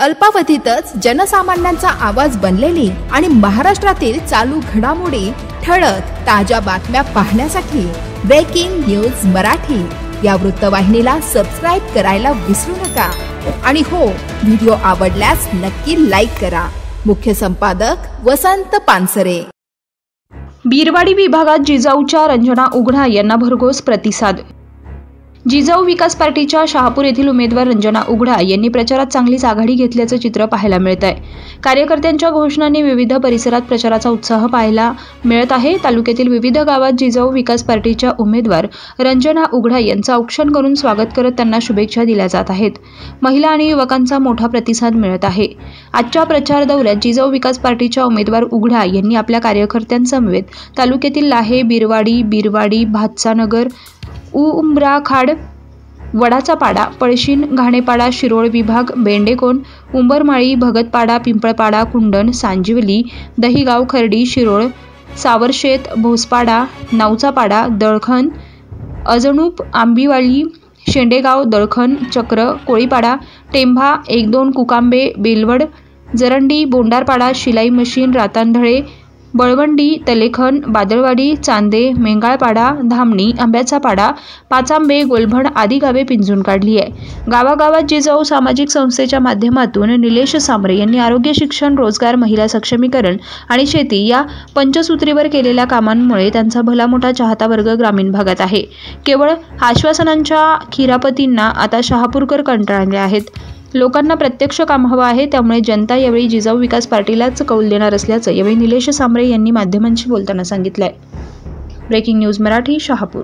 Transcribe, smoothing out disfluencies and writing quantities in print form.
अल्पावधीतच जनसामान्यांचा आवाज बनलेली आणि महाराष्ट्रातील चालू घडामोडी ठळक ताज्या बातम्या पाहण्यासाठी ब्रेकिंग न्यूज मराठी या वृत्तवाहिनीला सबस्क्राइब करायला विसरू नका। आणि हो, व्हिडिओ आवडल्यास नक्की लाईक करा। मुख्य संपादक वसंत पानसरे। बीरवाडी विभागात जिजाऊच्या रंजना उघडा यांना भरघोस प्रतिसाद। जिजाऊ विकास पार्टीच्या शहापूर येथील उमेदवार रंजना उघडा यांनी प्रचारात चांगलीच आघाडी घेतल्याचं चित्र पाहायला मिळत आहे। कार्यकर्त्यांच्या घोषणांनी विविध परिसरात प्रचाराचा उत्साह पाहायला मिळत आहे। तालुक्यातील विविध गावात जिजाऊ विकास पार्टीच्या उमेदवार रंजना उघडा यांचं औक्षण करून स्वागत करत त्यांना शुभेच्छा दिल्या जात आहेत। महिला आणि युवकांचा मोठा प्रतिसाद मिळत आहे। आजच्या प्रचार दौऱ्यात जिजाऊ विकास पार्टीच्या उमेदवार उघडा यांनी आपल्या कार्यकर्त्यांसमवेत तालुक्यातील लाहे, बिरवाडी, भातसानगर, उंबराखाड, वडाचा पाडा, पळशीन, घाणेपाडा, शिरोळ विभाग, बेंडेकोन, उंबरमाळी, भगतपाडा, पिंपळपाडा, कुंडण, सांजिवली, दहिगाव, खर्डी, शिरोळ, सावरशेत, भोसपाडा, नावचापाडा, दळखण, अजणूप, आंबीवाली, शेंडेगाव, दळखण, चक्र, कोळीपाडा, टेंभा, 1-2, कुकांबे, बेलवड, जरंडी, बोंडारपाडा, शिलाई मशीन, रातांधळे, बळवंडी, तलेखन, बादळवाडी, चांदे, मेंगाळपाडा, धामणी, आंब्याचा पाडा, पाचांबे, गोलभण आदी गावे पिंजून काढली आहे। गावागावात जिजाऊ सामाजिक संस्थेच्या माध्यमातून निलेश सांबरे यांनी आरोग्य, शिक्षण, रोजगार, महिला सक्षमीकरण आणि शेती या पंचसूत्रीवर केलेल्या कामांमुळे त्यांचा भला मोठा चाहता वर्ग ग्रामीण भागात आहे। केवळ आश्वासनांच्या खिरापतींना आता शहापूरकर कंटाळले आहेत। लोकांना प्रत्यक्ष काम हवं आहे, त्यामुळे जनता यावेळी जिजाऊ विकास पार्टीलाच कौल देणार असल्याचं यावेळी निलेश सांबरे यांनी माध्यमांशी बोलताना सांगितलंय। Breaking news Marathi, Shahapur.